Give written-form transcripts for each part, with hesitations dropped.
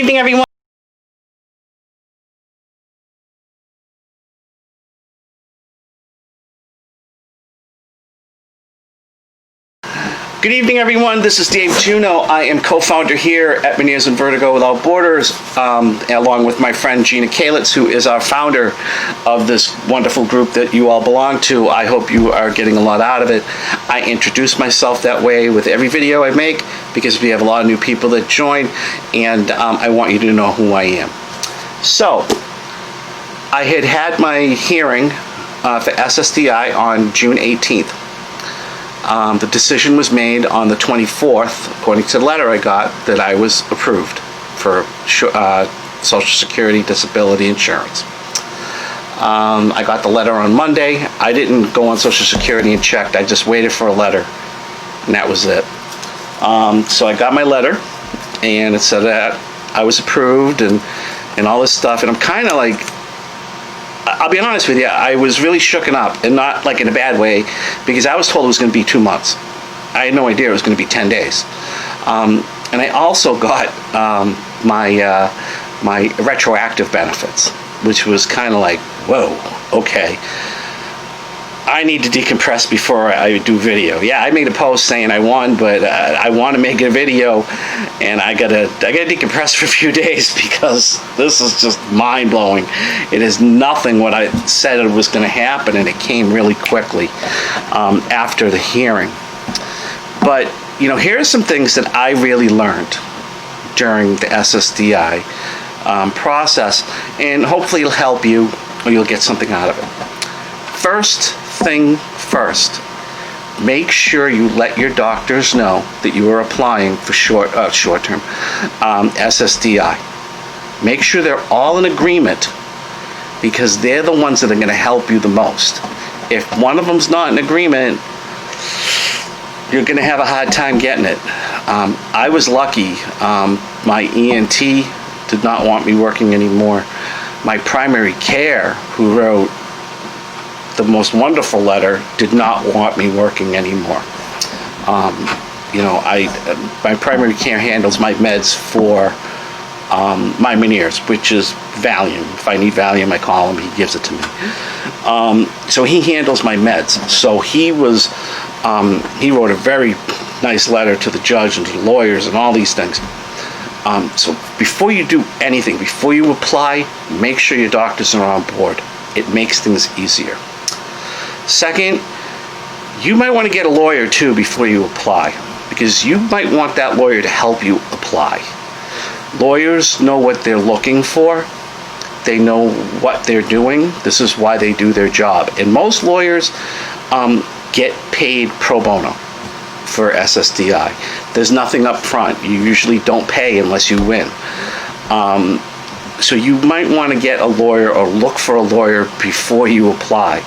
Good evening, everyone. Good evening, everyone. This is Dave Juno. I am co-founder here at Meniere and Vertigo Without Borders, along with my friend Gina Kalitz, who is our founder of this wonderful group that you all belong to. I hope you are getting a lot out of it. I introduce myself that way with every video I make because we have a lot of new people that join, and I want you to know who I am. So, I had my hearing for SSDI on June 18th. The decision was made on the 24th, according to the letter I got, that I was approved for Social Security Disability Insurance. I got the letter on Monday. I didn't go on Social Security and checked. I just waited for a letter, and that was it. So I got my letter, and it said that I was approved and all this stuff, and I'm kind of like, I'll be honest with you, I was really shooken up, and not like in a bad way, because I was told it was going to be 2 months. I had no idea it was going to be 10 days. And I also got my retroactive benefits, which was kind of like, whoa, okay. I need to decompress before I do video. Yeah, I made a post saying I won, but I want to make a video, and I gotta decompress for a few days because this is just mind-blowing. It is nothing what I said it was going to happen, and it came really quickly after the hearing. But you know, here are some things that I really learned during the SSDI process, and hopefully it'll help you or you'll get something out of it. First thing first, make sure you let your doctors know that you are applying for short-term SSDI. Make sure they're all in agreement, because they're the ones that are going to help you the most. If one of them's not in agreement, you're going to have a hard time getting it. I was lucky. My ENT did not want me working anymore. My primary care, who wrote the most wonderful letter, did not want me working anymore. You know, my primary care handles my meds for my Meniere's, which is Valium. If I need Valium, I call him, he gives it to me. So he handles my meds. So he wrote a very nice letter to the judge and to the lawyers and all these things. So before you do anything, before you apply, make sure your doctors are on board. It makes things easier. Second, you might want to get a lawyer too before you apply, because you might want that lawyer to help you apply. Lawyers know what they're looking for. They know what they're doing. This is why they do their job. And most lawyers get paid pro bono for SSDI. There's nothing up front. You usually don't pay unless you win. So you might want to get a lawyer or look for a lawyer before you apply.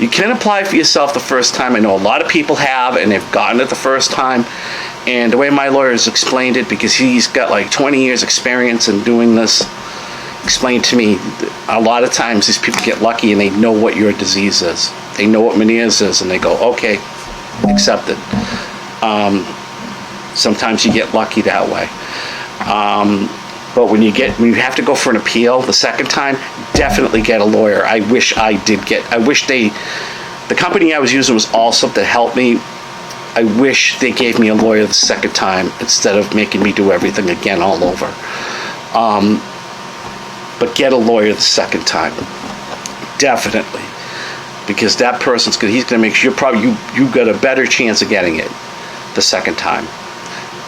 You can apply for yourself the first time. I know a lot of people have, and they've gotten it the first time. And the way my lawyer has explained it, because he's got like 20 years experience in doing this, explained to me a lot of times these people get lucky and they know what your disease is. They know what Meniere's is, and they go, okay, accept it. Sometimes you get lucky that way. But when you have to go for an appeal the second time, definitely get a lawyer. I wish the company I was using was awesome to help me. I wish they gave me a lawyer the second time instead of making me do everything again all over. But get a lawyer the second time, definitely, because that person's he's gonna make sure you've got a better chance of getting it the second time.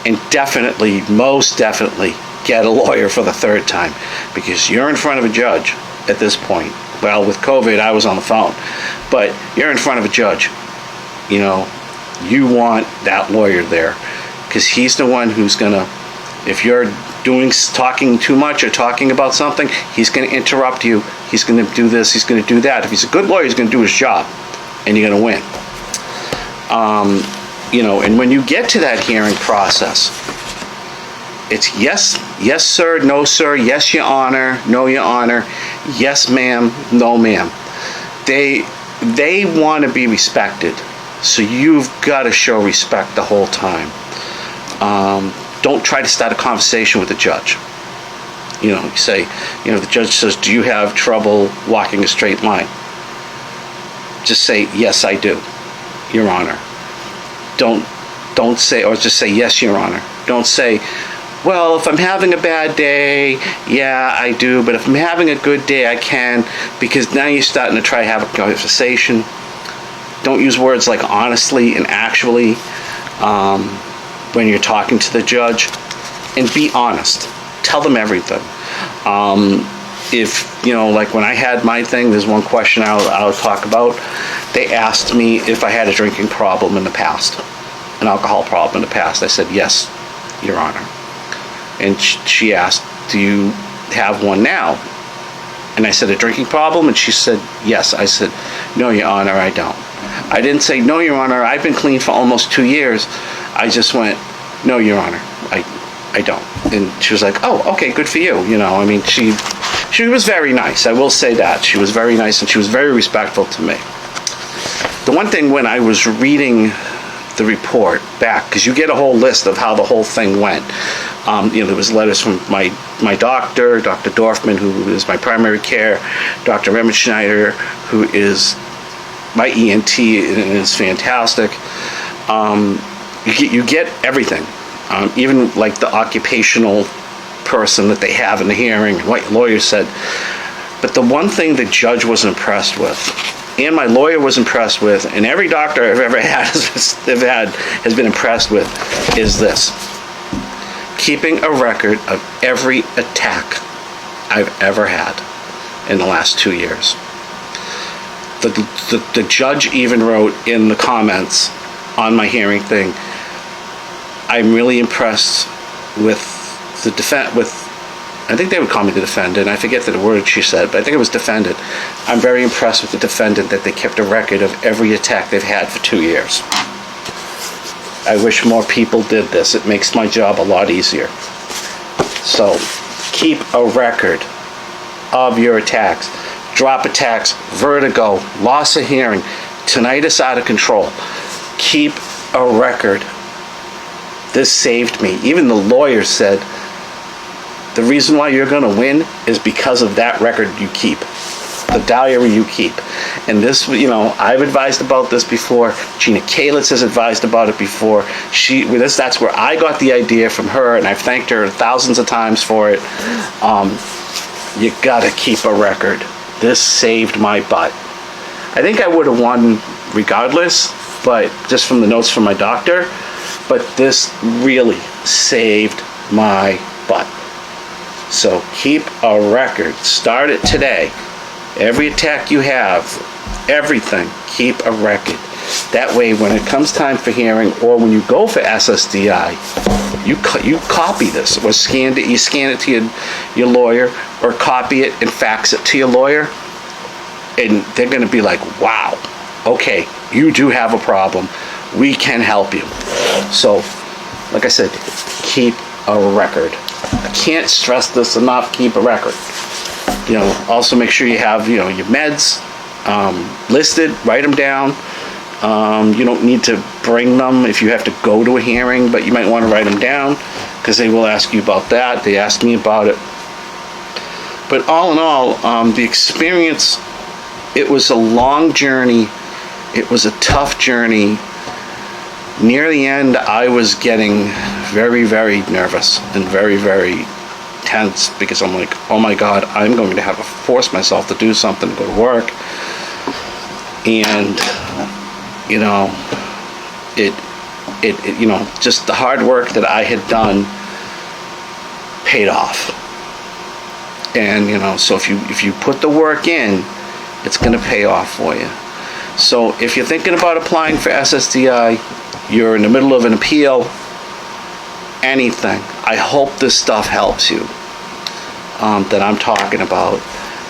And definitely, most definitely, get a lawyer for the third time, because you're in front of a judge at this point. Well, with COVID, I was on the phone, but you're in front of a judge. You know, you want that lawyer there, because he's the one who's gonna, if you're talking too much or talking about something, he's gonna interrupt you. He's gonna do this, he's gonna do that. If he's a good lawyer, he's gonna do his job, and you're gonna win. You know, and when you get to that hearing process, it's yes sir, no sir, yes your honor, no your honor, yes ma'am, no ma'am. They want to be respected, so you've got to show respect the whole time. Don't try to start a conversation with the judge. You know, you say, you know, the judge says, do you have trouble walking a straight line? Just say, yes, I do, Your Honor. Don't say, or just say, yes, Your Honor. Don't say, well, if I'm having a bad day, yeah, I do, but if I'm having a good day, I can, because now you're starting to try to have a conversation. Don't use words like honestly and actually when you're talking to the judge, and be honest. Tell them everything. If, you know, like when I had my thing, there's one question I'll talk about. They asked me if I had a drinking problem in the past, an alcohol problem in the past. I said, yes, Your Honor. And she asked, do you have one now? And I said, a drinking problem? And she said, yes. I said, no, Your Honor, I don't. I didn't say, no, Your Honor, I've been clean for almost 2 years. I just went, no, Your Honor, I don't. And she was like, oh, okay, good for you. You know, I mean, she was very nice. I will say that. She was very nice, and she was very respectful to me. The one thing when I was reading the report back, because you get a whole list of how the whole thing went. You know, there was letters from my doctor, Dr. Dorfman, who is my primary care, Dr. Remmenschneider, who is my ENT and is fantastic. You get everything, even like the occupational person that they have in the hearing, what lawyers said. But the one thing the judge was impressed with, and my lawyer was impressed with, and every doctor I've ever had has been impressed with, is this: keeping a record of every attack I've ever had in the last 2 years. The judge even wrote in the comments on my hearing thing, I'm really impressed with the I think they would call me the defendant. I forget the word she said, but I think it was defendant. I'm very impressed with the defendant that they kept a record of every attack they've had for 2 years. I wish more people did this. It makes my job a lot easier. So keep a record of your attacks. Drop attacks, vertigo, loss of hearing, tinnitus out of control. Keep a record. This saved me. Even the lawyer said, the reason why you're going to win is because of that record you keep, the diary you keep. And this, you know, I've advised about this before. Gina Kalitz has advised about it before. That's where I got the idea from her, and I've thanked her thousands of times for it. You got to keep a record. This saved my butt. I think I would have won regardless, but just from the notes from my doctor. But this really saved my butt. So keep a record. Start it today. Every attack you have, everything, keep a record. That way, when it comes time for hearing, or when you go for SSDI, you copy this, or scan it to your lawyer, or copy it and fax it to your lawyer, and they're going to be like, wow, okay, you do have a problem. We can help you. So, like I said, keep a record. I can't stress this enough. Keep a record. You know, also make sure you have, you know, your meds listed. Write them down. You don't need to bring them if you have to go to a hearing, but you might want to write them down because they will ask you about that. They asked me about it. But all in all, the experience, it was a long journey. It was a tough journey. Near the end, I was getting very, very nervous and very, very tense because I'm like, oh my God, I'm going to have to force myself to do something, to go to work. And, you know, it you know, just the hard work that I had done paid off. And, you know, so if you put the work in, it's going to pay off for you. So if you're thinking about applying for SSDI, you're in the middle of an appeal, anything, I hope this stuff helps you that I'm talking about,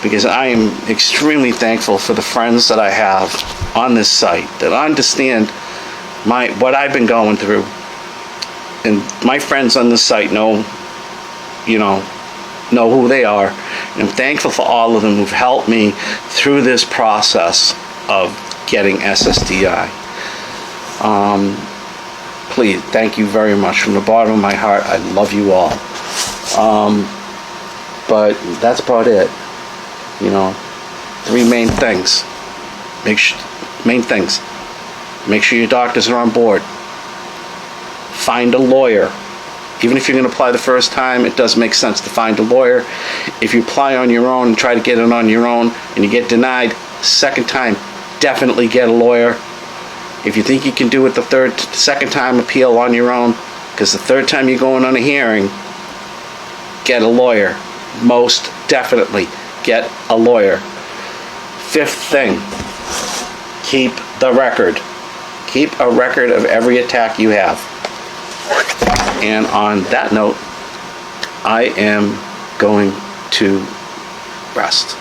because I am extremely thankful for the friends that I have on this site that understand what I've been going through. And my friends on this site know who they are. And I'm thankful for all of them who've helped me through this process of getting SSDI. Please, thank you very much from the bottom of my heart. I love you all. But that's about it. You know, 3 main things. Main things. Make sure your doctors are on board. Find a lawyer. Even if you're going to apply the first time, it does make sense to find a lawyer. If you apply on your own and try to get it on your own and you get denied, second time, definitely get a lawyer. If you think you can do it the second time, appeal on your own, because the third time you're going on a hearing, get a lawyer. Most definitely get a lawyer. 5th thing, keep the record. Keep a record of every attack you have. And on that note, I am going to rest.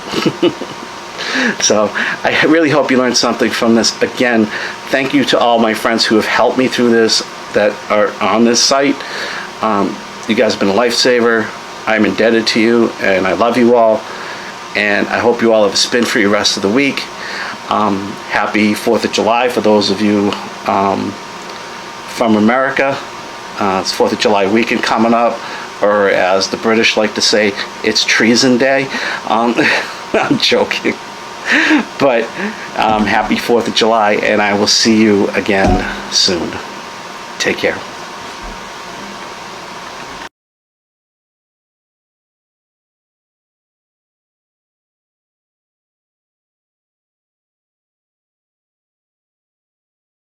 So I really hope you learned something from this. Again, thank you to all my friends who have helped me through this, that are on this site. You guys have been a lifesaver. I'm indebted to you, and I love you all. And I hope you all have a spin-free rest of the week. Happy 4th of July for those of you from America. It's 4th of July weekend coming up, or as the British like to say, it's Treason Day. I'm joking. But happy 4th of July, and I will see you again soon. Take care.